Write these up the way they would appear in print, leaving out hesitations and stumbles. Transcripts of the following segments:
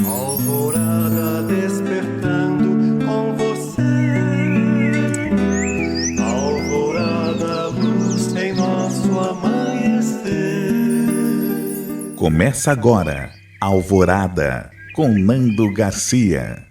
Alvorada despertando com você. Alvorada, luz em nosso amanhecer. Começa agora, Alvorada, com Nando Garcia.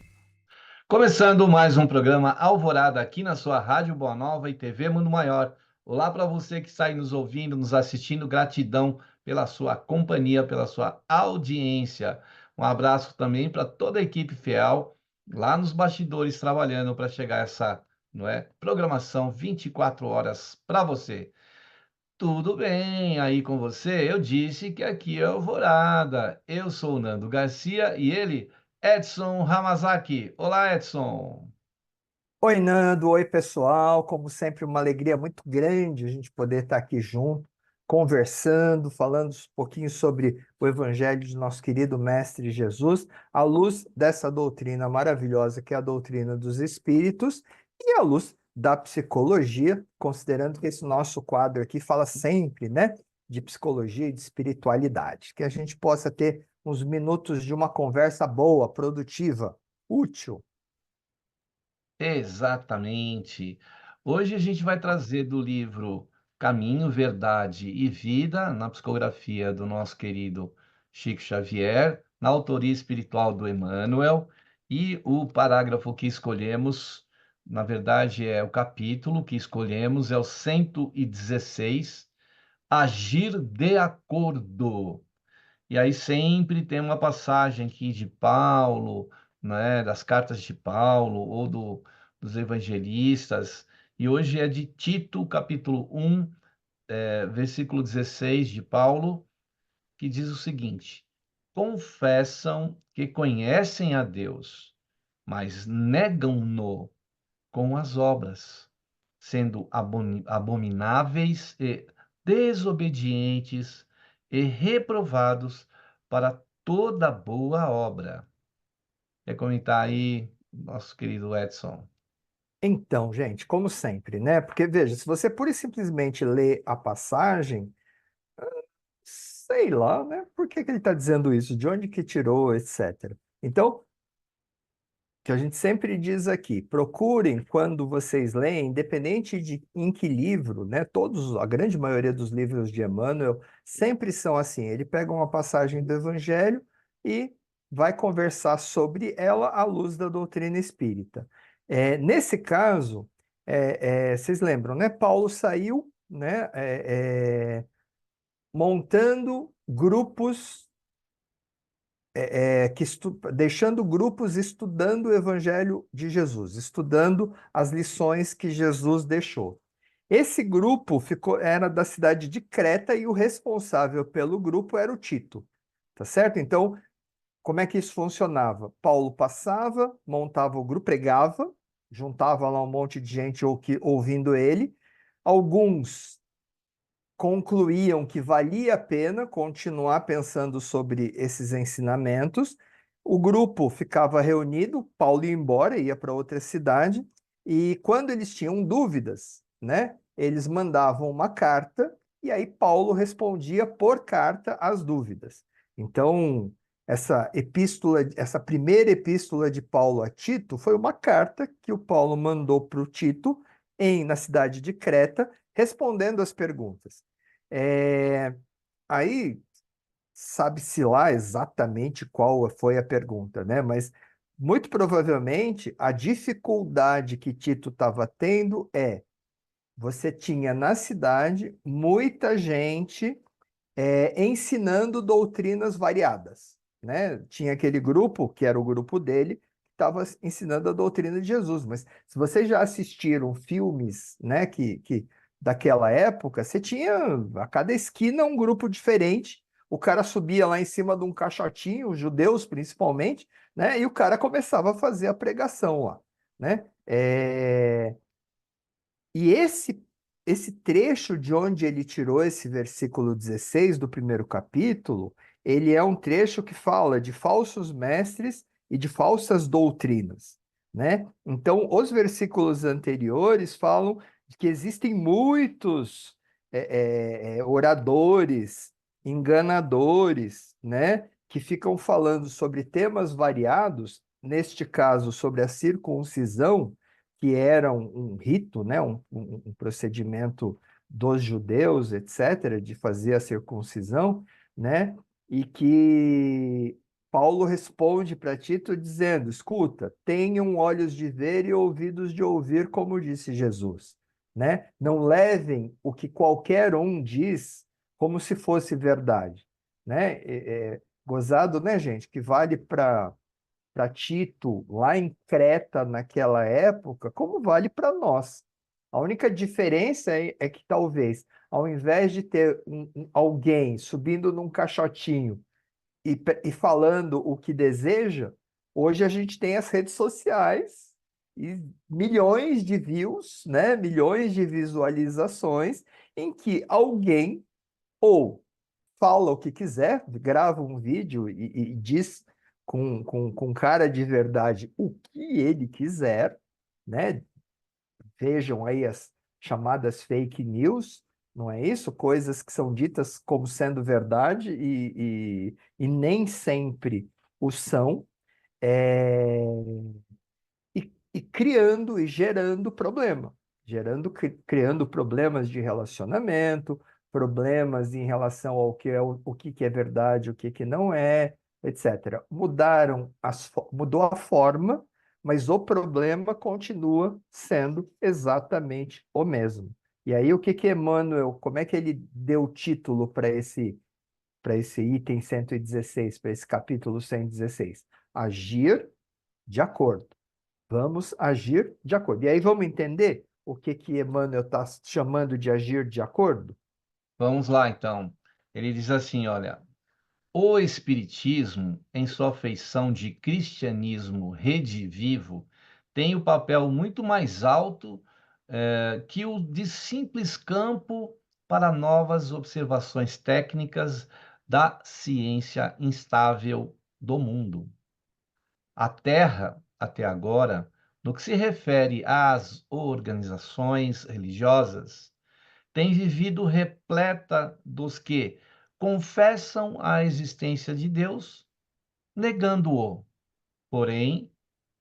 Começando mais um programa Alvorada aqui na sua Rádio Boa Nova e TV Mundo Maior. Olá para você que está aí nos ouvindo, nos assistindo, gratidão pela sua companhia, pela sua audiência. Um abraço também para toda a equipe fiel lá nos bastidores trabalhando para chegar essa, não é, programação 24 horas para você. Tudo bem aí com você? Eu disse que aqui é Alvorada. Eu sou o Nando Garcia e ele, Edson Hamazaki. Olá, Edson. Oi, Nando. Oi, pessoal. Como sempre, uma alegria muito grande a gente poder estar aqui junto, conversando, falando um pouquinho sobre o Evangelho de nosso querido Mestre Jesus, à luz dessa doutrina maravilhosa que é a doutrina dos Espíritos e à luz da psicologia, considerando que esse nosso quadro aqui fala sempre, né, de psicologia e de espiritualidade. Que a gente possa ter uns minutos de uma conversa boa, produtiva, útil. Exatamente. Hoje a gente vai trazer do livro Caminho, Verdade e Vida, na psicografia do nosso querido Chico Xavier, na autoria espiritual do Emmanuel, e o parágrafo que escolhemos, na verdade é o capítulo que escolhemos, é o 116, Agir de Acordo. E aí sempre tem uma passagem aqui de Paulo, né, das cartas de Paulo ou dos evangelistas. E hoje é de Tito, capítulo 1, versículo 16 de Paulo, que diz o seguinte: confessam que conhecem a Deus, mas negam-no com as obras, sendo abomináveis e desobedientes e reprovados para toda boa obra. Quer comentar aí, nosso querido Edson? Então, gente, como sempre, né? Porque veja, se você pura e simplesmente lê a passagem, sei lá, né? Por que que ele está dizendo isso? De onde que tirou, etc. Então, o que a gente sempre diz aqui, procurem quando vocês leem, independente de em que livro, né? Todos, a grande maioria dos livros de Emmanuel sempre são assim. Ele pega uma passagem do Evangelho e vai conversar sobre ela à luz da doutrina espírita. Nesse caso, vocês lembram, né? Paulo saiu, né? Montando grupos, deixando grupos estudando o Evangelho de Jesus, estudando as lições que Jesus deixou. Esse grupo era da cidade de Creta e o responsável pelo grupo era o Tito, tá certo? Então, como é que isso funcionava? Paulo passava, montava o grupo, pregava, juntava lá um monte de gente ouvindo ele. Alguns concluíam que valia a pena continuar pensando sobre esses ensinamentos. O grupo ficava reunido, Paulo ia embora, ia para outra cidade, e quando eles tinham dúvidas, né, eles mandavam uma carta e aí Paulo respondia por carta as dúvidas. Então, essa primeira epístola de Paulo a Tito foi uma carta que o Paulo mandou para o Tito na cidade de Creta, respondendo as perguntas. É, Aí, sabe-se lá exatamente qual foi a pergunta, né? Mas muito provavelmente a dificuldade que Tito estava tendo você tinha na cidade muita gente ensinando doutrinas variadas, né? Tinha aquele grupo, que era o grupo dele, que estava ensinando a doutrina de Jesus. Mas se vocês já assistiram filmes, né, que daquela época, você tinha a cada esquina um grupo diferente. O cara subia lá em cima de um caixotinho, os judeus principalmente, né? E o cara começava a fazer a pregação lá, né? E esse trecho de onde ele tirou esse versículo 16 do primeiro capítulo, ele é um trecho que fala de falsos mestres e de falsas doutrinas, né? Então, os versículos anteriores falam de que existem muitos oradores, enganadores, né? que ficam falando sobre temas variados, neste caso sobre a circuncisão, que era um rito, né, um procedimento dos judeus, etc., de fazer a circuncisão, né, e que Paulo responde para Tito dizendo: escuta, tenham olhos de ver e ouvidos de ouvir, como disse Jesus, né? Não levem o que qualquer um diz como se fosse verdade, né? Gozado, né, gente? Que vale para Tito lá em Creta naquela época, como vale para nós. A única diferença é que talvez, ao invés de ter alguém subindo num caixotinho e falando o que deseja, hoje a gente tem as redes sociais e milhões de views, né? Milhões de visualizações, em que alguém ou fala o que quiser, grava um vídeo e diz com cara de verdade o que ele quiser, né? Vejam aí as chamadas fake news, não é isso? Coisas que são ditas como sendo verdade e nem sempre o são, é, e criando e gerando problema, criando problemas de relacionamento, problemas em relação ao que é o que que é verdade, o que que não é, etc. Mudou a forma, mas o problema continua sendo exatamente o mesmo. E aí o que que Emmanuel, como é que ele deu o título para esse item 116, para esse capítulo 116? Agir de acordo. Vamos agir de acordo. E aí vamos entender o que que Emmanuel está chamando de agir de acordo? Vamos lá, então. Ele diz assim, olha, o Espiritismo, em sua feição de cristianismo redivivo, tem o papel muito mais alto que o de simples campo para novas observações técnicas da ciência instável do mundo. A Terra, até agora, no que se refere às organizações religiosas, tem vivido repleta dos que confessam a existência de Deus, negando-o, porém,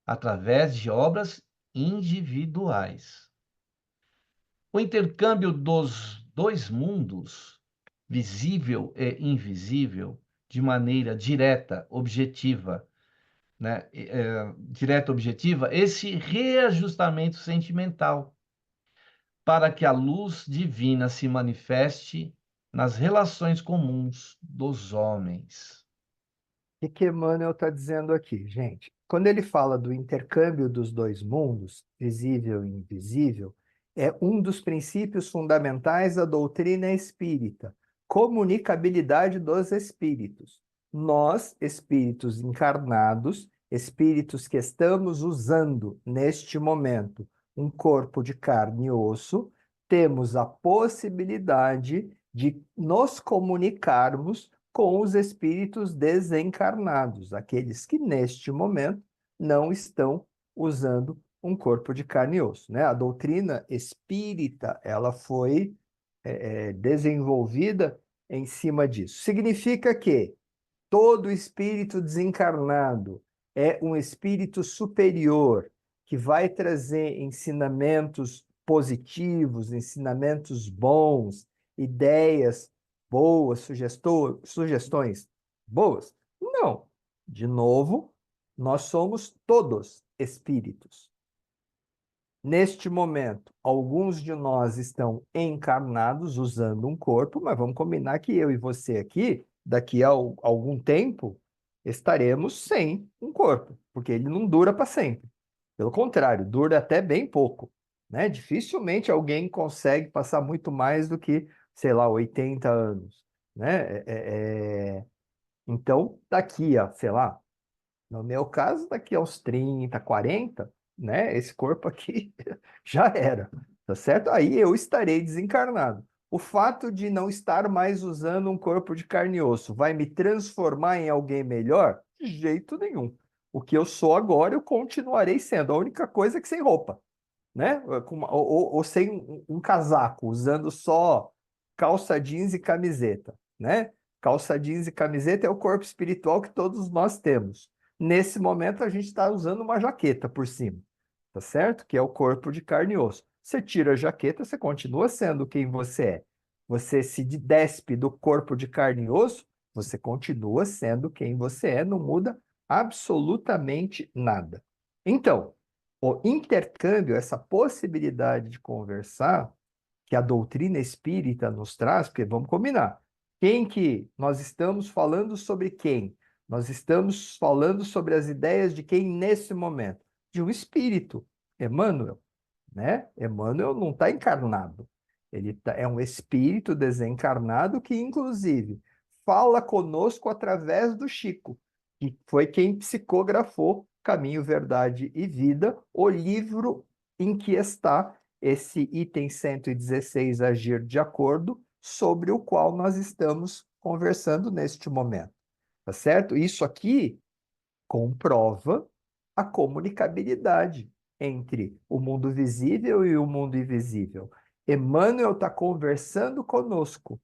através de obras individuais. O intercâmbio dos dois mundos, visível e invisível, de maneira direta, objetiva, né? Direta, objetiva, esse reajustamento sentimental para que a luz divina se manifeste nas relações comuns dos homens. O que Emmanuel está dizendo aqui, gente? Quando ele fala do intercâmbio dos dois mundos, visível e invisível, é um dos princípios fundamentais da doutrina espírita, comunicabilidade dos espíritos. Nós, espíritos encarnados, espíritos que estamos usando neste momento um corpo de carne e osso, temos a possibilidade de nos comunicarmos com os espíritos desencarnados, aqueles que neste momento não estão usando um corpo de carne e osso, né? A doutrina espírita, ela foi desenvolvida em cima disso. Significa que todo espírito desencarnado é um espírito superior que vai trazer ensinamentos positivos, ensinamentos bons, ideias boas, sugestões boas? Não. De novo, nós somos todos espíritos. Neste momento, alguns de nós estão encarnados usando um corpo, mas vamos combinar que eu e você aqui, daqui a algum tempo, estaremos sem um corpo, porque ele não dura para sempre. Pelo contrário, dura até bem pouco, né? Dificilmente alguém consegue passar muito mais do que, sei lá, 80 anos, né? Então, daqui a, sei lá, no meu caso, daqui a uns 30, 40, né? Esse corpo aqui já era, tá certo? Aí eu estarei desencarnado. O fato de não estar mais usando um corpo de carne e osso vai me transformar em alguém melhor? De jeito nenhum. O que eu sou agora, eu continuarei sendo. A única coisa é que sem roupa, né? Ou sem um casaco, usando só calça jeans e camiseta, né? calça jeans e camiseta é o corpo espiritual que todos nós temos. Nesse momento, a gente está usando uma jaqueta por cima, tá certo? Que é o corpo de carne e osso. Você tira a jaqueta, você continua sendo quem você é. Você se despe do corpo de carne e osso, você continua sendo quem você é, não muda absolutamente nada. Então, o intercâmbio, essa possibilidade de conversar, que a doutrina espírita nos traz, porque vamos combinar, quem que nós estamos falando sobre quem? Nós estamos falando sobre as ideias de quem nesse momento? De um espírito, Emmanuel, né? Emmanuel não está encarnado. É um espírito desencarnado que, inclusive, fala conosco através do Chico, que foi quem psicografou Caminho, Verdade e Vida, o livro em que está esse item 116, Agir de Acordo, sobre o qual nós estamos conversando neste momento. Tá certo? Isso aqui comprova a comunicabilidade entre o mundo visível e o mundo invisível. Emmanuel está conversando conosco.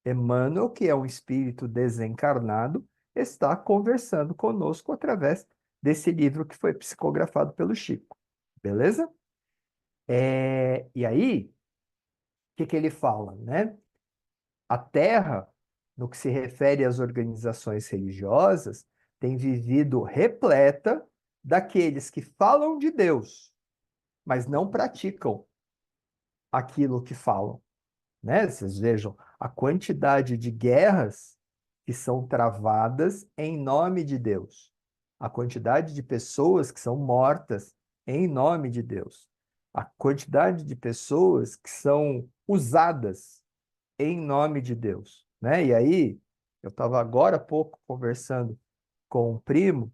Emmanuel, que é um espírito desencarnado, está conversando conosco através desse livro que foi psicografado pelo Chico. Beleza? E aí, o que ele fala, né? A Terra, no que se refere às organizações religiosas, tem vivido repleta daqueles que falam de Deus, mas não praticam aquilo que falam, né? Vocês vejam a quantidade de guerras que são travadas em nome de Deus, a quantidade de pessoas que são mortas em nome de Deus, a quantidade de pessoas que são usadas em nome de Deus, né? E aí, eu estava agora há pouco conversando com um primo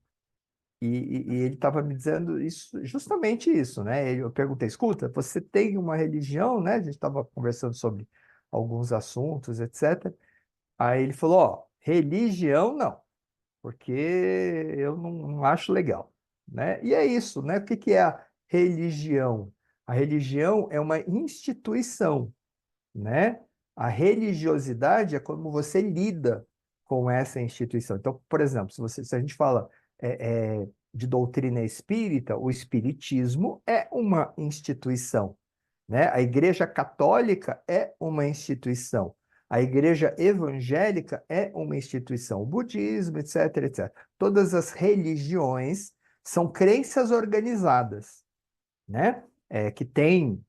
e ele estava me dizendo isso, justamente isso, né? Eu perguntei, escuta, você tem uma religião, né? A gente estava conversando sobre alguns assuntos, etc. Aí ele falou, ó, religião não, porque eu não acho legal, né? E é isso, né? O que que é a religião? A religião é uma instituição, né? A religiosidade é como você lida com essa instituição. Então, por exemplo, se a gente fala de doutrina espírita, o espiritismo é uma instituição, né? A Igreja Católica é uma instituição. A Igreja Evangélica é uma instituição. O budismo, etc, etc. Todas as religiões são crenças organizadas, né? Que tem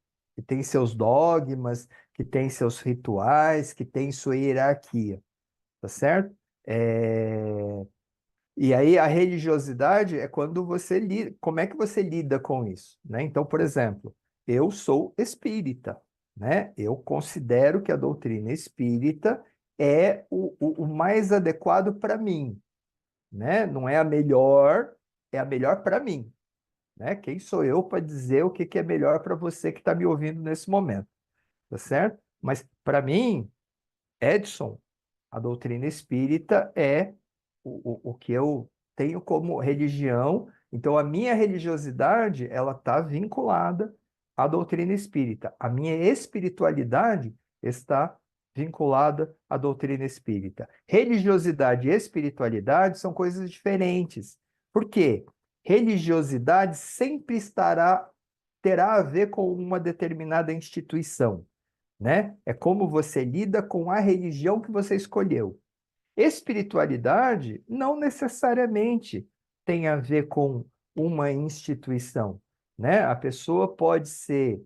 seus dogmas, que tem seus rituais, que tem sua hierarquia, tá certo? E aí a religiosidade é quando você lida, como é que você lida com isso, né? Então, por exemplo, eu sou espírita, né? Eu considero que a doutrina espírita é o mais adequado para mim, né? Não é a melhor, é a melhor para mim, né? Quem sou eu para dizer o que que é melhor para você que está me ouvindo nesse momento, tá certo? Mas para mim, Edson, a doutrina espírita é o que eu tenho como religião. Então, a minha religiosidade, ela está vinculada à doutrina espírita. A minha espiritualidade está vinculada à doutrina espírita. Religiosidade e espiritualidade são coisas diferentes. Por quê? Religiosidade sempre terá a ver com uma determinada instituição, né? É como você lida com a religião que você escolheu. Espiritualidade não necessariamente tem a ver com uma instituição, né? A pessoa pode ser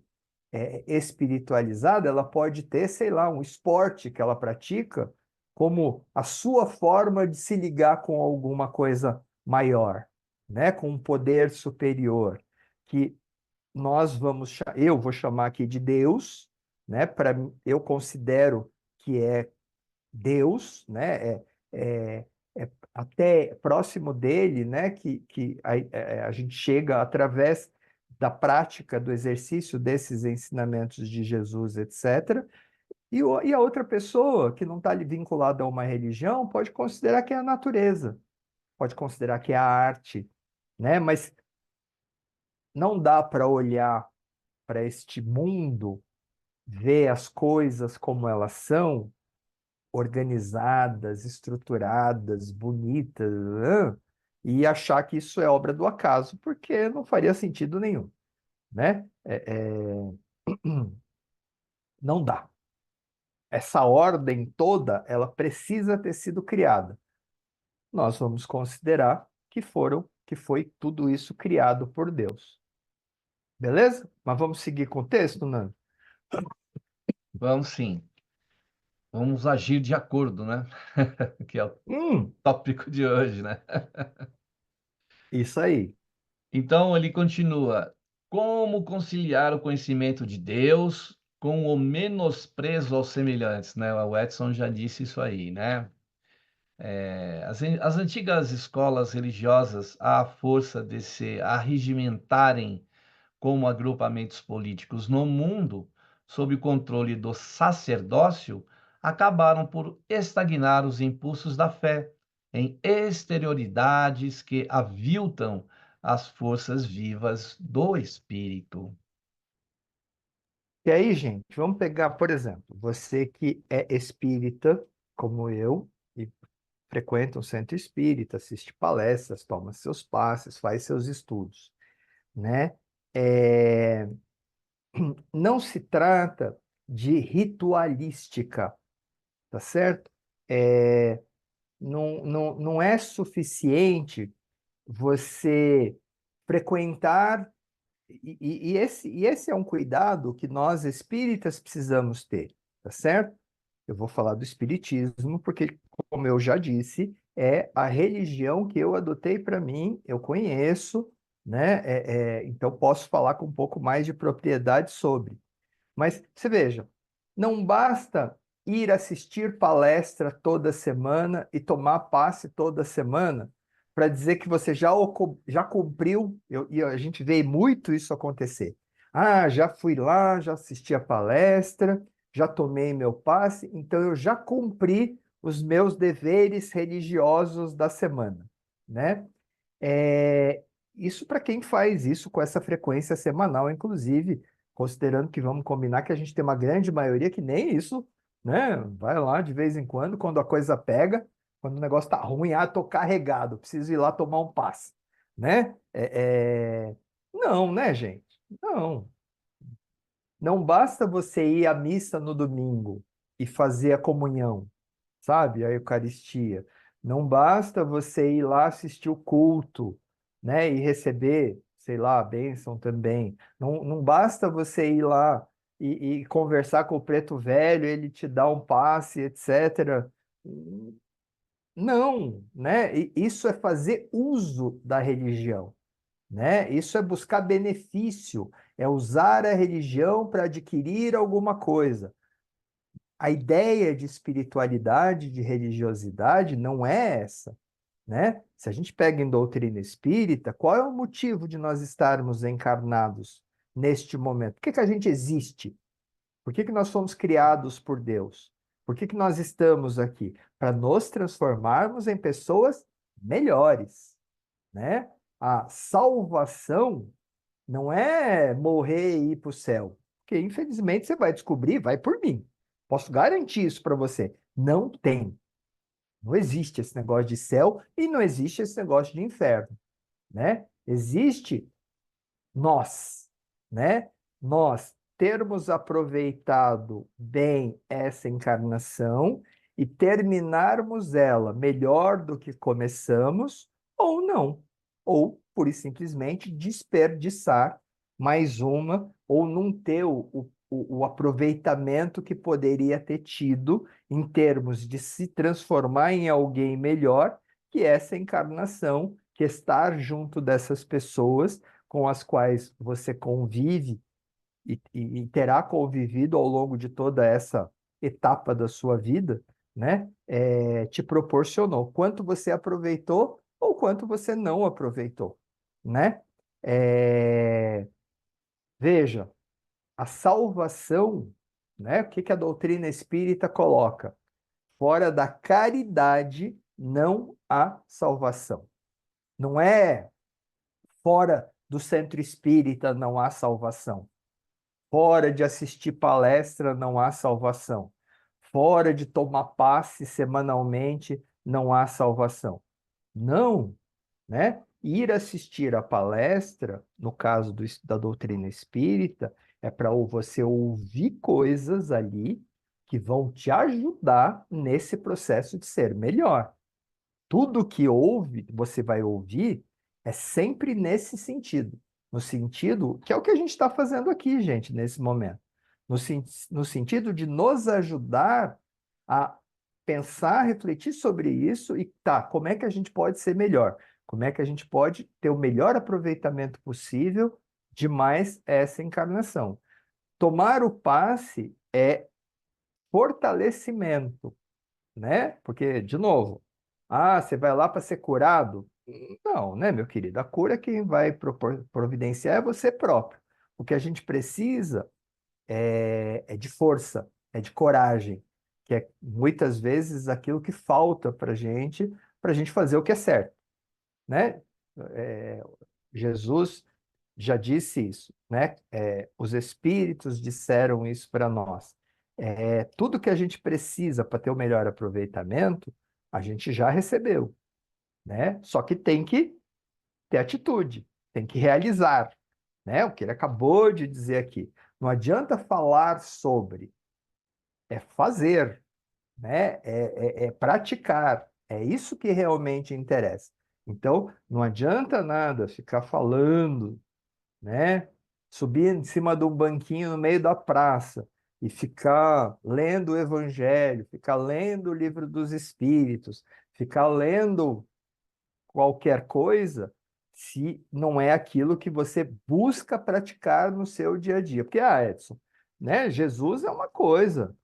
espiritualizada, ela pode ter, sei lá, um esporte que ela pratica como a sua forma de se ligar com alguma coisa maior, né? Com um poder superior, que eu vou chamar aqui de Deus, né? Eu considero que é Deus, né? Até próximo dele, né? Que a gente chega através da prática do exercício desses ensinamentos de Jesus, etc. E a outra pessoa que não está vinculada a uma religião pode considerar que é a natureza, pode considerar que é a arte, né? Mas não dá para olhar para este mundo, ver as coisas como elas são organizadas, estruturadas, bonitas, e achar que isso é obra do acaso, porque não faria sentido nenhum, né? Não dá. Essa ordem toda, ela precisa ter sido criada. Nós vamos considerar que foi tudo isso criado por Deus. Beleza? Mas vamos seguir com o texto, Nando? Vamos sim. Vamos agir de acordo, né? Que é o Hum, tópico de hoje, né? isso aí. Então ele continua: como conciliar o conhecimento de Deus com o menosprezo aos semelhantes, né? O Edson já disse isso aí, né? As antigas escolas religiosas, à força de se arregimentarem como agrupamentos políticos no mundo, sob o controle do sacerdócio, acabaram por estagnar os impulsos da fé em exterioridades que aviltam as forças vivas do espírito. E aí, gente, vamos pegar, por exemplo, você que é espírita, como eu, e frequenta um centro espírita, assiste palestras, toma seus passes, faz seus estudos, né? É, Não se trata de ritualística, tá certo? Não é suficiente você frequentar, e esse é um cuidado que nós espíritas precisamos ter, tá certo? Eu vou falar do espiritismo, porque, como eu já disse, é a religião que eu adotei para mim, eu conheço, né? Então posso falar com um pouco mais de propriedade sobre. Mas você veja, não basta ir assistir palestra toda semana e tomar passe toda semana para dizer que você já cumpriu, e a gente vê muito isso acontecer. Ah, já fui lá, já assisti a palestra, já tomei meu passe, então eu já cumpri os meus deveres religiosos da semana, né? É, isso para quem faz isso com essa frequência semanal, inclusive, considerando que vamos combinar que a gente tem uma grande maioria que nem isso, né? Vai lá de vez em quando, quando a coisa pega, quando o negócio tá ruim, tô carregado, preciso ir lá tomar um passe, né? Não, né, gente? Não. Não basta você ir à missa no domingo e fazer a comunhão, sabe? A Eucaristia. Não basta você ir lá assistir o culto, né? E receber, sei lá, a bênção também. Não basta você ir lá e conversar com o preto velho, ele te dá um passe, etc. Não, né? Isso é fazer uso da religião, né? Isso é buscar benefício, é usar a religião para adquirir alguma coisa. A ideia de espiritualidade, de religiosidade, não é essa, né? Se a gente pega em doutrina espírita, qual é o motivo de nós estarmos encarnados neste momento? Por que que a gente existe? Por que que nós fomos criados por Deus? Por que que nós estamos aqui? Para nos transformarmos em pessoas melhores, né? A salvação não é morrer e ir para o céu, porque infelizmente você vai descobrir, vai por mim. Posso garantir isso para você. Não tem. Não existe esse negócio de céu e não existe esse negócio de inferno, né? Existe nós, né? Nós termos aproveitado bem essa encarnação e terminarmos ela melhor do que começamos, ou não. Ou, pura e simplesmente, desperdiçar mais uma, ou não ter o aproveitamento que poderia ter tido em termos de se transformar em alguém melhor, que essa encarnação, que estar junto dessas pessoas com as quais você convive e terá convivido ao longo de toda essa etapa da sua vida, né? Te proporcionou. Quanto você aproveitou ou quanto você não aproveitou, né? É, Veja, a salvação, né? O que que a doutrina espírita coloca? Fora da caridade não há salvação. Não é fora do centro espírita não há salvação. Fora de assistir palestra não há salvação. fora de tomar passe semanalmente não há salvação. Não, né? Ir assistir a palestra, no caso da doutrina espírita, é para você ouvir coisas ali que vão te ajudar nesse processo de ser melhor. Tudo que você vai ouvir, é sempre nesse sentido. No sentido, que é o que a gente está fazendo aqui, gente, nesse momento. No sentido de nos ajudar a pensar, refletir sobre isso e tá, como é que a gente pode ser melhor? Como é que a gente pode ter o melhor aproveitamento possível de mais essa encarnação? Tomar o passe é fortalecimento, né? Porque, de novo, você vai lá para ser curado? Não, né, meu querido? A cura quem vai providenciar é você próprio. O que a gente precisa é de força, é de coragem, que é muitas vezes aquilo que falta para a gente fazer o que é certo, né? É, Jesus já disse isso, né? Os espíritos disseram isso para nós. Tudo que a gente precisa para ter o melhor aproveitamento, a gente já recebeu, né? Só que tem que ter atitude, tem que realizar, né? O que ele acabou de dizer aqui. Não adianta falar sobre, é fazer, né? É praticar. É isso que realmente interessa. Então, não adianta nada ficar falando, né? Subir em cima de um banquinho no meio da praça e ficar lendo o Evangelho, ficar lendo o Livro dos Espíritos, ficar lendo qualquer coisa, se não é aquilo que você busca praticar no seu dia a dia. Porque, Edson, né? Jesus é uma coisa,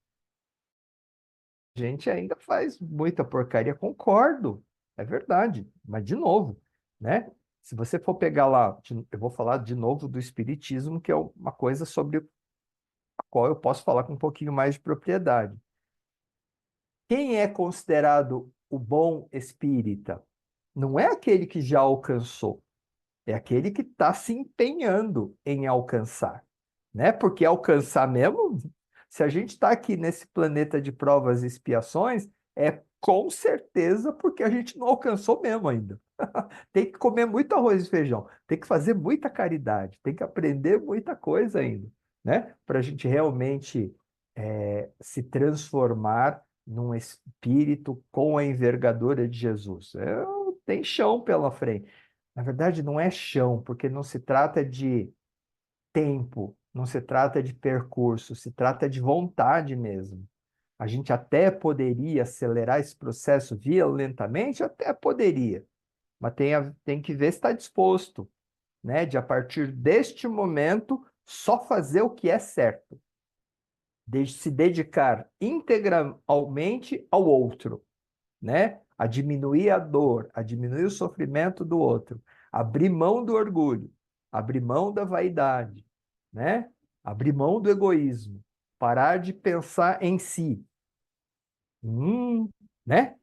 a gente ainda faz muita porcaria, concordo, é verdade, mas de novo, né? Se você for pegar lá, eu vou falar de novo do Espiritismo, que é uma coisa sobre a qual eu posso falar com um pouquinho mais de propriedade. Quem é considerado o bom espírita? Não é aquele que já alcançou, é aquele que está se empenhando em alcançar, né? Porque alcançar mesmo, se a gente está aqui nesse planeta de provas e expiações, é com certeza porque a gente não alcançou mesmo ainda. Tem que comer muito arroz e feijão, tem que fazer muita caridade, tem que aprender muita coisa ainda, né? Para a gente realmente se transformar num espírito com a envergadura de Jesus. Tem chão pela frente. Na verdade, não é chão, porque não se trata de tempo, não se trata de percurso, se trata de vontade mesmo. A gente até poderia acelerar esse processo violentamente, até poderia, mas tem que ver se está disposto, né? De a partir deste momento só fazer o que é certo, de se dedicar integralmente ao outro, né? A diminuir a dor, a diminuir o sofrimento do outro, abrir mão do orgulho, abrir mão da vaidade, né? Abrir mão do egoísmo, parar de pensar em si. Né?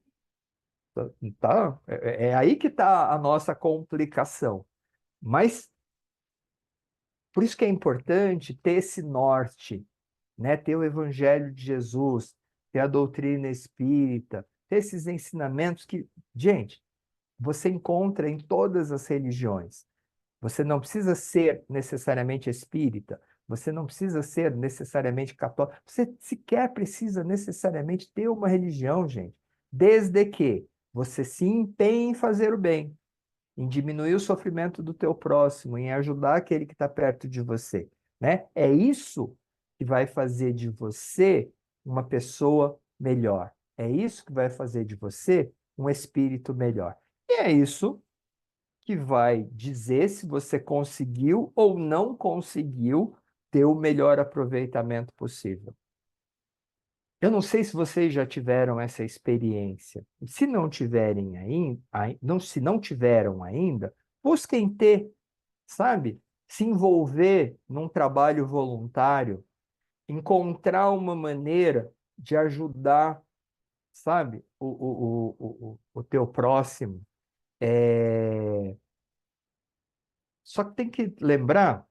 Tá, é aí que está a nossa complicação. Mas por isso que é importante ter esse norte, né? Ter o Evangelho de Jesus, ter a doutrina espírita, ter esses ensinamentos que, gente, você encontra em todas as religiões. Você não precisa ser necessariamente espírita, você não precisa ser necessariamente católico, você sequer precisa necessariamente ter uma religião, gente, desde que você se empenhe em fazer o bem, em diminuir o sofrimento do teu próximo, em ajudar aquele que está perto de você, né? É isso que vai fazer de você uma pessoa melhor. É isso que vai fazer de você um espírito melhor. E é isso que vai dizer se você conseguiu ou não conseguiu ter o melhor aproveitamento possível. Eu não sei se vocês já tiveram essa experiência. Se não tiverem ainda, se não tiveram ainda, busquem ter, sabe? Se envolver num trabalho voluntário, encontrar uma maneira de ajudar, sabe? O teu próximo. Só que tem que lembrar,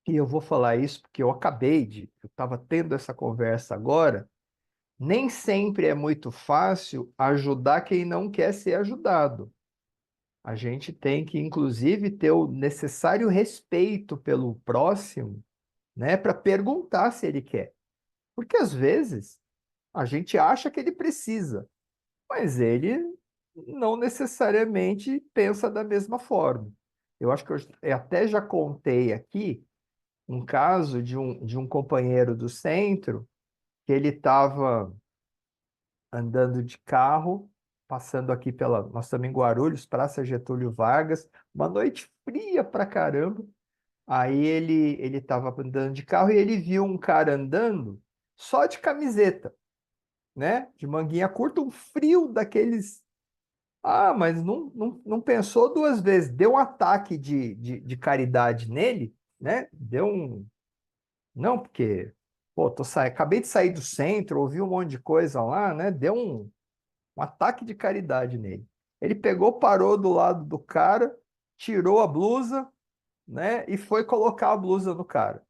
e eu vou falar isso porque eu estava tendo essa conversa agora, Nem sempre é muito fácil ajudar quem não quer ser ajudado. A gente tem que, inclusive, ter o necessário respeito pelo próximo, né, para perguntar se ele quer. Porque às vezes a gente acha que ele precisa, mas ele não necessariamente pensa da mesma forma. Eu acho que eu até já contei aqui um caso de um companheiro do centro que ele estava andando de carro, passando aqui pela. Nós estamos em Guarulhos, Praça Getúlio Vargas, uma noite fria pra caramba. Aí ele estava andando de carro e ele viu um cara andando só de camiseta, né? De manguinha curta, um frio daqueles. Ah, mas não pensou duas vezes. Deu um ataque de caridade nele, né? Deu um. Não, porque, pô, acabei de sair do centro, ouvi um monte de coisa lá, né? Deu um ataque de caridade nele. Ele pegou, parou do lado do cara, tirou a blusa, né? E foi colocar a blusa no cara.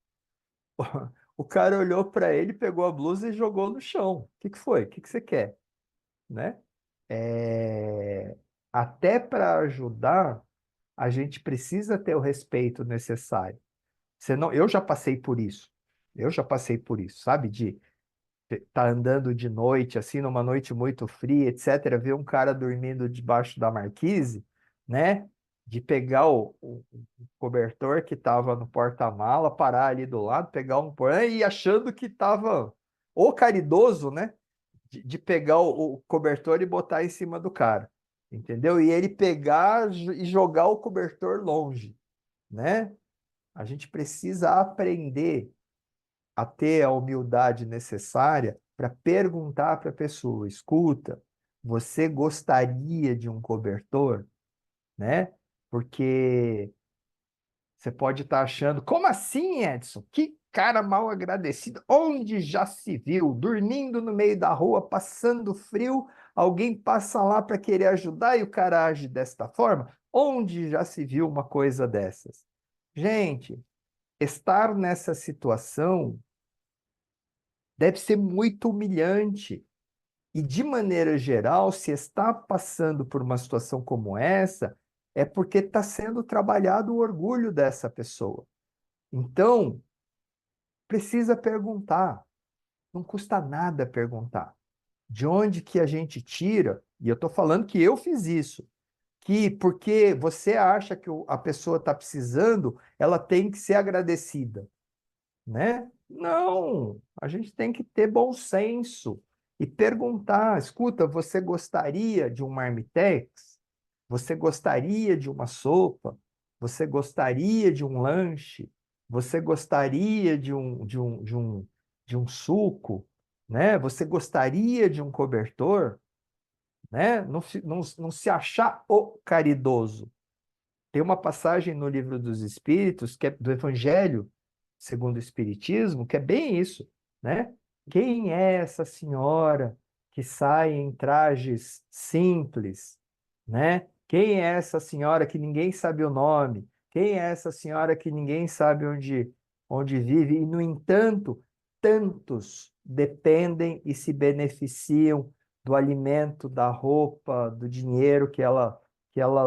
O cara olhou para ele, pegou a blusa e jogou no chão. O que que foi? O que que você quer? Né? É, Até para ajudar, a gente precisa ter o respeito necessário. Senão, eu já passei por isso. Eu já passei por isso, sabe? De tá andando de noite, assim, numa noite muito fria, etc., ver um cara dormindo debaixo da marquise, né? De pegar o cobertor que estava no porta-mala, parar ali do lado, pegar um e achando que estava ou caridoso, né? De pegar o cobertor e botar em cima do cara, entendeu? E ele pegar e jogar o cobertor longe, né? A gente precisa aprender a ter a humildade necessária para perguntar para a pessoa: escuta, você gostaria de um cobertor, né? Porque você pode estar achando, como assim, Edson? Que cara mal agradecido. Onde já se viu? Dormindo no meio da rua, passando frio, alguém passa lá para querer ajudar e o cara age desta forma? Onde já se viu uma coisa dessas? Gente, estar nessa situação deve ser muito humilhante. E, de maneira geral, se está passando por uma situação como essa, é porque está sendo trabalhado o orgulho dessa pessoa. Então, precisa perguntar. Não custa nada perguntar. De onde que a gente tira? E eu estou falando que eu fiz isso. Que porque você acha que a pessoa está precisando, ela tem que ser agradecida, né? Não, a gente tem que ter bom senso e perguntar: escuta, você gostaria de um marmitex? Você gostaria de uma sopa? Você gostaria de um lanche? Você gostaria de um suco? Né? Você gostaria de um cobertor? Né? Não se achar o caridoso. Tem uma passagem no Livro dos Espíritos, que é do Evangelho segundo o Espiritismo, que é bem isso, né? Quem é essa senhora que sai em trajes simples, né? Quem é essa senhora que ninguém sabe o nome? Quem é essa senhora que ninguém sabe onde vive? E, no entanto, tantos dependem e se beneficiam do alimento, da roupa, do dinheiro que ela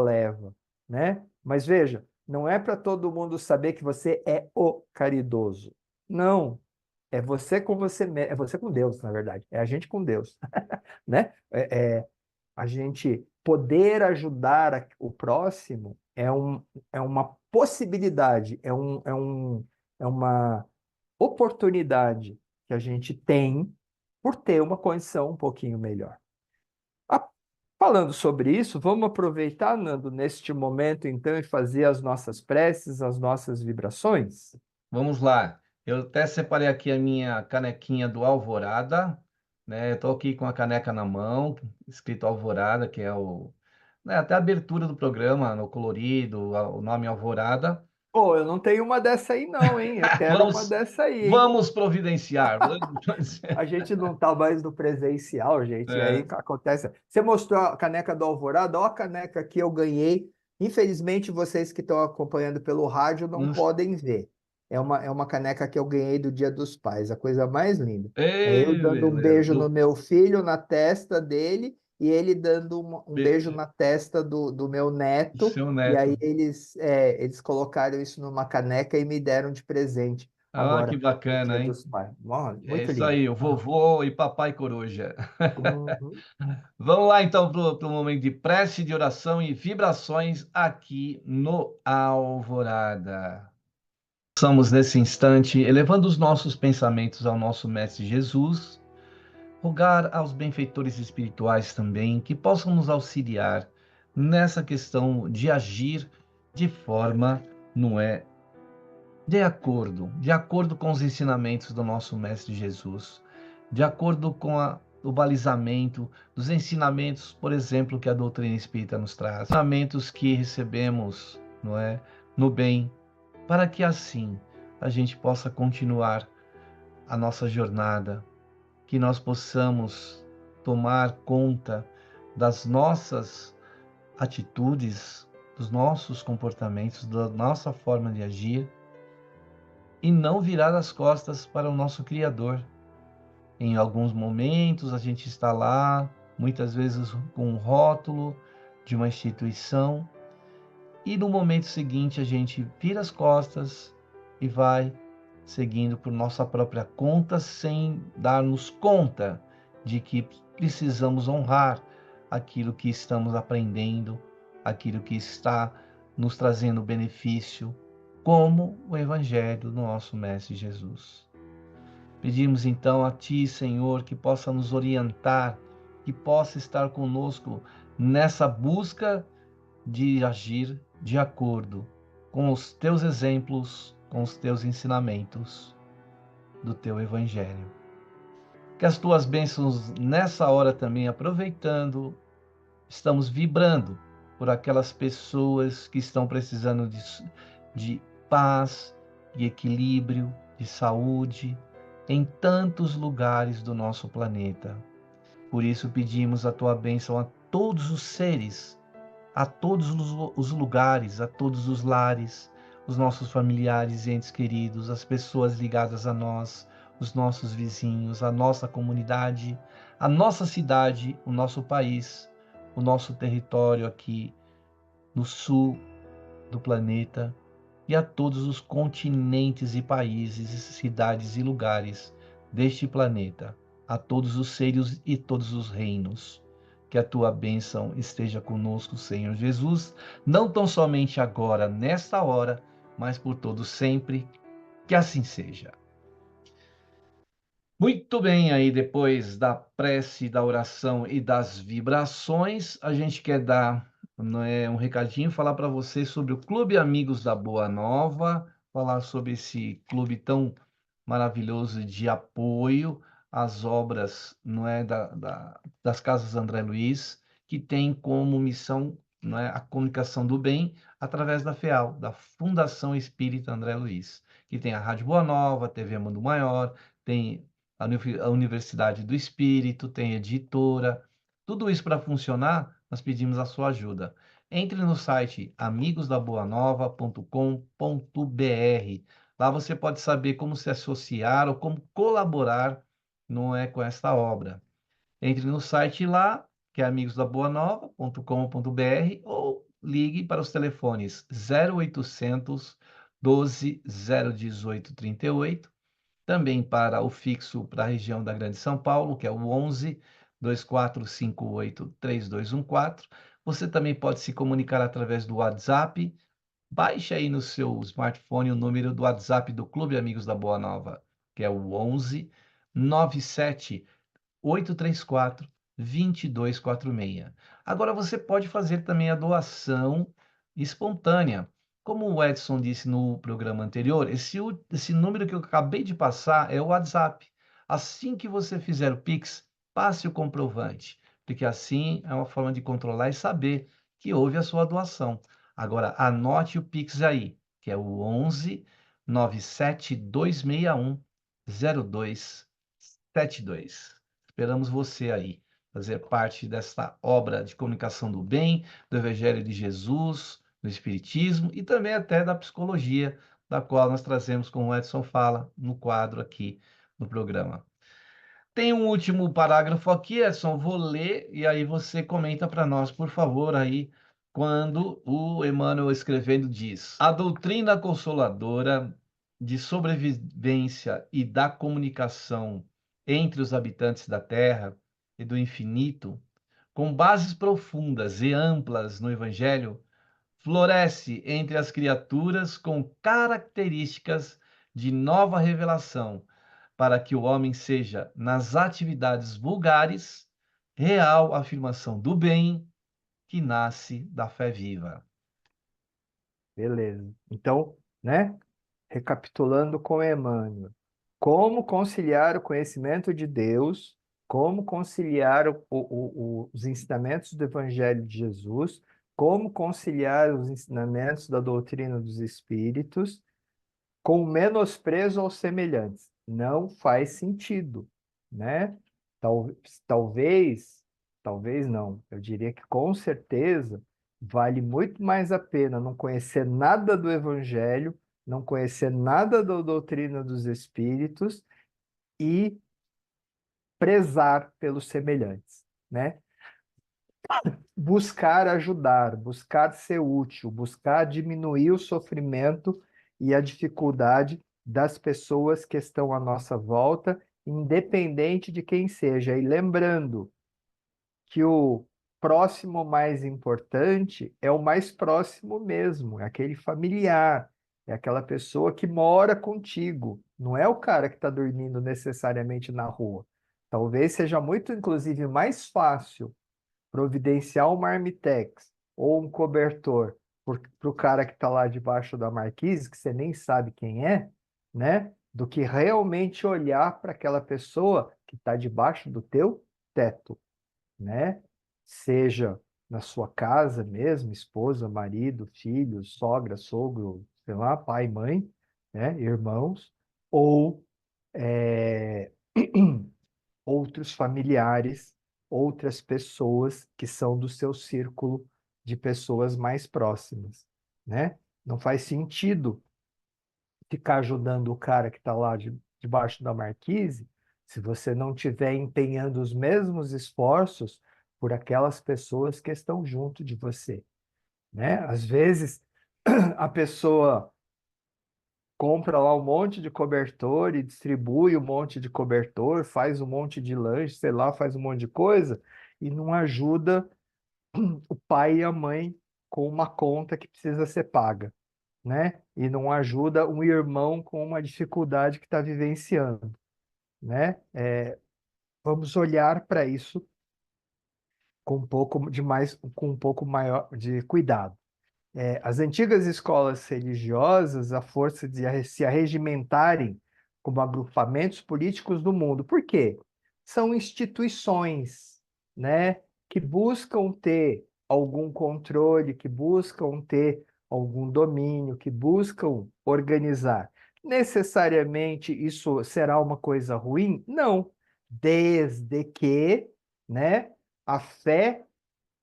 leva, né? Mas veja, não é para todo mundo saber que você é o caridoso. Não. É você com você, é você com Deus, na verdade. É a gente com Deus, né? A gente poder ajudar o próximo é uma possibilidade, é uma oportunidade que a gente tem por ter uma condição um pouquinho melhor. Ah, Falando sobre isso, vamos aproveitar, Nando, neste momento, então, e fazer as nossas preces, as nossas vibrações? Vamos lá. Eu até separei aqui a minha canequinha do Alvorada, né? Estou aqui com a caneca na mão, escrito Alvorada, que é né, até a abertura do programa, no colorido, o nome Alvorada. Pô, eu não tenho uma dessa aí, não, hein? Eu quero uma Vamos, dessa aí, hein? vamos providenciar. A gente não tá mais no presencial, gente, e aí É, acontece. Você mostrou a caneca do Alvorada, ó a caneca que eu ganhei. Infelizmente, vocês que estão acompanhando pelo rádio não não, podem ver. É uma caneca que eu ganhei do Dia dos Pais, a coisa mais linda. É eu Ei, dando um beleza. beijo no meu filho, na testa dele, e ele dando um beijo na testa do meu neto. Seu E aí neto. eles colocaram isso numa caneca e me deram de presente Ah, que agora no bacana, Dia hein? dos Pais. Ó, É muito isso lindo. aí, o vovô e papai coruja. Uhum. Vamos lá, então, para o momento de prece, de oração e vibrações aqui no Alvorada. Estamos nesse instante elevando os nossos pensamentos ao nosso Mestre Jesus, rogar aos benfeitores espirituais também que possam nos auxiliar nessa questão de agir de forma, não é, de acordo com os ensinamentos do nosso Mestre Jesus, de acordo com o balizamento dos ensinamentos, por exemplo, que a doutrina espírita nos traz, ensinamentos que recebemos, não é, no bem, para que assim a gente possa continuar a nossa jornada, que nós possamos tomar conta das nossas atitudes, dos nossos comportamentos, da nossa forma de agir e não virar as costas para o nosso Criador. Em alguns momentos a gente está lá, muitas vezes com um rótulo de uma instituição, e no momento seguinte a gente vira as costas e vai seguindo por nossa própria conta, sem darmos conta de que precisamos honrar aquilo que estamos aprendendo, aquilo que está nos trazendo benefício, como o Evangelho do nosso Mestre Jesus. Pedimos então a Ti, Senhor, que possa nos orientar, que possa estar conosco nessa busca de agir de acordo com os Teus exemplos, com os Teus ensinamentos do Teu Evangelho. Que as Tuas bênçãos nessa hora também, aproveitando, estamos vibrando por aquelas pessoas que estão precisando de paz, de equilíbrio, de saúde, em tantos lugares do nosso planeta. Por isso pedimos a Tua bênção a todos os seres, a todos os lugares, a todos os lares, os nossos familiares e entes queridos, as pessoas ligadas a nós, os nossos vizinhos, a nossa comunidade, a nossa cidade, o nosso país, o nosso território aqui no sul do planeta e a todos os continentes e países, cidades e lugares deste planeta, a todos os seres e todos os reinos. Que a tua bênção esteja conosco, Senhor Jesus, não tão somente agora, nesta hora, mas por todo sempre. Que assim seja. Muito bem, aí depois da prece, da oração e das vibrações, a gente quer dar, não é, um recadinho, falar para vocês sobre o Clube Amigos da Boa Nova, falar sobre esse clube tão maravilhoso de apoio às obras, não é, das Casas André Luiz, que tem como missão, não é, a comunicação do bem através da FEAL, da Fundação Espírita André Luiz, que tem a Rádio Boa Nova, TV Mundo Maior, tem a Universidade do Espírito, tem editora. Tudo isso para funcionar, nós pedimos a sua ajuda. Entre no site amigosdaboanova.com.br. Lá você pode saber como se associar ou como colaborar, não é, com esta obra. Entre no site lá, que é amigosdaboanova.com.br, ou ligue para os telefones 0800 12 018 38, também para o fixo para a região da Grande São Paulo, que é o 11 2458 3214. Você também pode se comunicar através do WhatsApp. Baixe aí no seu smartphone o número do WhatsApp do Clube Amigos da Boa Nova, que é o 11 97 834 2246. Agora você pode fazer também a doação espontânea. Como o Edson disse no programa anterior, esse número que eu acabei de passar é o WhatsApp. Assim que você fizer o Pix, passe o comprovante, porque assim é uma forma de controlar e saber que houve a sua doação. Agora, anote o Pix aí, que é o 11 97 261 0272. Esperamos você aí, fazer parte desta obra de comunicação do bem, do Evangelho de Jesus, do Espiritismo e também até da psicologia, da qual nós trazemos, como o Edson fala, no quadro aqui no programa. Tem um último parágrafo aqui, Edson, vou ler e aí você comenta para nós, por favor, aí, quando o Emmanuel escrevendo diz: a doutrina consoladora de sobrevivência e da comunicação entre os habitantes da Terra e do infinito, com bases profundas e amplas no Evangelho, floresce entre as criaturas com características de nova revelação, para que o homem seja, nas atividades vulgares, real afirmação do bem que nasce da fé viva. Beleza. Então, né? Recapitulando com Emmanuel, como conciliar o conhecimento de Deus, como conciliar os ensinamentos do Evangelho de Jesus, como conciliar os ensinamentos da doutrina dos Espíritos com menosprezo aos semelhantes. Não faz sentido, né? Tal, talvez não. Eu diria que com certeza vale muito mais a pena não conhecer nada do Evangelho, não conhecer nada da doutrina dos Espíritos e prezar pelos semelhantes, né? Buscar ajudar, buscar ser útil, buscar diminuir o sofrimento e a dificuldade das pessoas que estão à nossa volta, independente de quem seja. E lembrando que o próximo mais importante é o mais próximo mesmo, é aquele familiar, é aquela pessoa que mora contigo, não é o cara que está dormindo necessariamente na rua. Talvez seja muito, inclusive, mais fácil providenciar um marmitex ou um cobertor para o cara que está lá debaixo da marquise, que você nem sabe quem é, né? Do que realmente olhar para aquela pessoa que está debaixo do teu teto, né? Seja na sua casa mesmo, esposa, marido, filho, sogra, sogro, sei lá, pai, mãe, né? Irmãos, ou é, outros familiares, outras pessoas que são do seu círculo de pessoas mais próximas, né? Não faz sentido ficar ajudando o cara que está lá debaixo da marquise se você não estiver empenhando os mesmos esforços por aquelas pessoas que estão junto de você, né? Às vezes a pessoa compra lá um monte de cobertor e distribui um monte de cobertor, faz um monte de lanche, sei lá, faz um monte de coisa e não ajuda o pai e a mãe com uma conta que precisa ser paga, né? E não ajuda um irmão com uma dificuldade que está vivenciando, né? Vamos olhar para isso com um pouco maior de cuidado. As antigas escolas religiosas, a força de se arregimentarem como agrupamentos políticos do mundo. Por quê? São instituições, né, que buscam ter algum controle, que buscam ter algum domínio, que buscam organizar. Necessariamente isso será uma coisa ruim? Não, desde que, né, a fé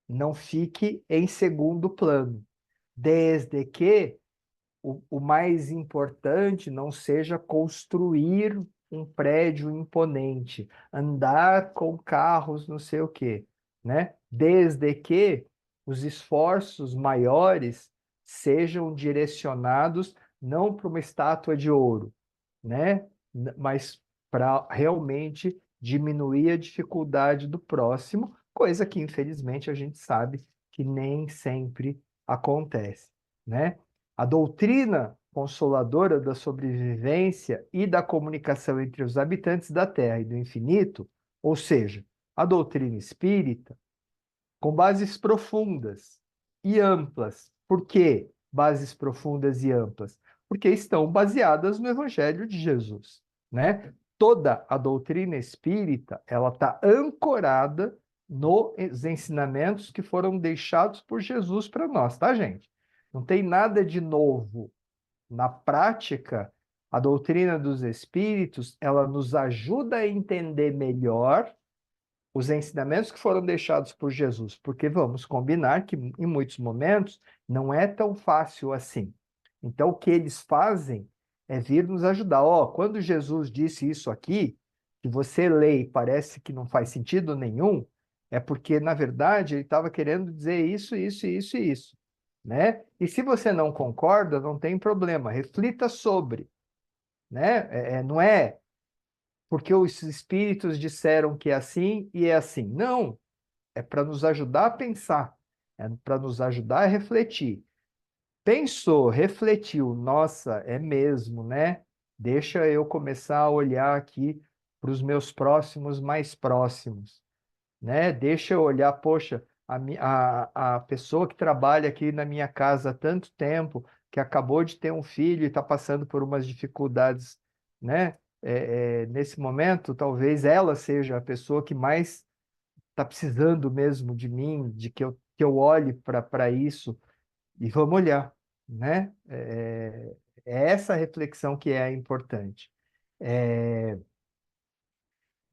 não fique em segundo plano. Desde que o mais importante não seja construir um prédio imponente, andar com carros não sei o quê, né? Desde que os esforços maiores sejam direcionados não para uma estátua de ouro, né? Mas para realmente diminuir a dificuldade do próximo, coisa que infelizmente a gente sabe que nem sempre acontece, né? A doutrina consoladora da sobrevivência e da comunicação entre os habitantes da Terra e do infinito, ou seja, a doutrina espírita, com bases profundas e amplas. Por que bases profundas e amplas? Porque estão baseadas no Evangelho de Jesus, né? Toda a doutrina espírita, ela está ancorada nos ensinamentos que foram deixados por Jesus para nós, tá, gente? Não tem nada de novo. Na prática, a doutrina dos espíritos, ela nos ajuda a entender melhor os ensinamentos que foram deixados por Jesus, porque vamos combinar que em muitos momentos não é tão fácil assim. Então, o que eles fazem é vir nos ajudar. Ó, quando Jesus disse isso aqui, que você lê e parece que não faz sentido nenhum, é porque, na verdade, ele estava querendo dizer isso, isso, isso e isso, né? E se você não concorda, não tem problema, reflita sobre, né? Não é porque os espíritos disseram que é assim e é assim. Não, é para nos ajudar a pensar, é para nos ajudar a refletir. Pensou, refletiu, nossa, é mesmo, né? Deixa eu começar a olhar aqui para os meus próximos mais próximos, né? Deixa eu olhar, poxa, a pessoa que trabalha aqui na minha casa há tanto tempo, que acabou de ter um filho e está passando por umas dificuldades, né? Nesse momento, talvez ela seja a pessoa que mais está precisando mesmo de mim, de que eu olhe para isso e vamos olhar, né? É essa reflexão que é importante.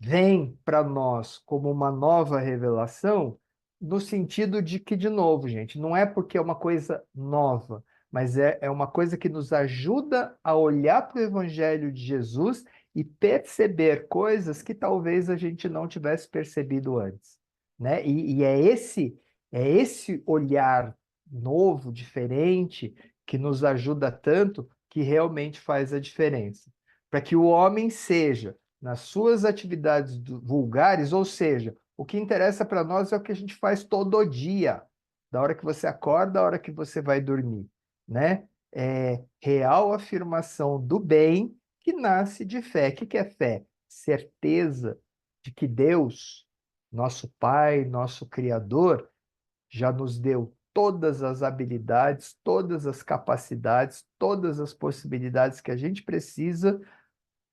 Vem para nós como uma nova revelação, no sentido de que, de novo, gente, não é porque é uma coisa nova, mas é uma coisa que nos ajuda a olhar para o Evangelho de Jesus e perceber coisas que talvez a gente não tivesse percebido antes, né? E é esse olhar novo, diferente, que nos ajuda tanto, que realmente faz a diferença. Para que o homem seja nas suas atividades vulgares, ou seja, o que interessa para nós é o que a gente faz todo dia, da hora que você acorda, da hora que você vai dormir, né? É real afirmação do bem que nasce de fé. O que é fé? Certeza de que Deus, nosso Pai, nosso Criador, já nos deu todas as habilidades, todas as capacidades, todas as possibilidades que a gente precisa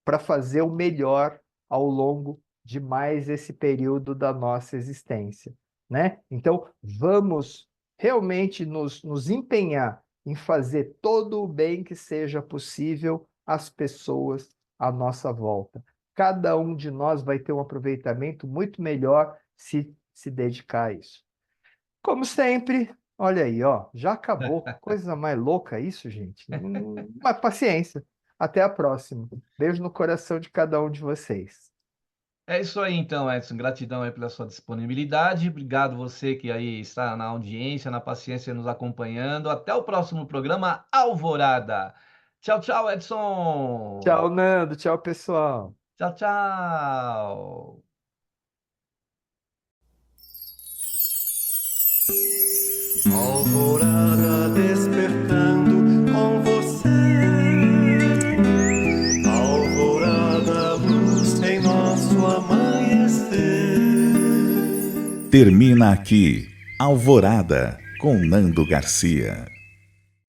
para fazer o melhor ao longo de mais esse período da nossa existência, né? Então, vamos realmente nos empenhar em fazer todo o bem que seja possível às pessoas à nossa volta. Cada um de nós vai ter um aproveitamento muito melhor se dedicar a isso. Como sempre, olha aí, ó, já acabou. Coisa mais louca isso, gente. Mas paciência. Até a próxima. Beijo no coração de cada um de vocês. É isso aí, então, Edson. Gratidão aí pela sua disponibilidade. Obrigado você que aí está na audiência, na paciência, nos acompanhando. Até o próximo programa Alvorada. Tchau, tchau, Edson. Tchau, Nando. Tchau, pessoal. Tchau, tchau. Alvorada despertando com você. Alvorada, luz em nosso amanhecer. Termina aqui Alvorada com Nando Garcia.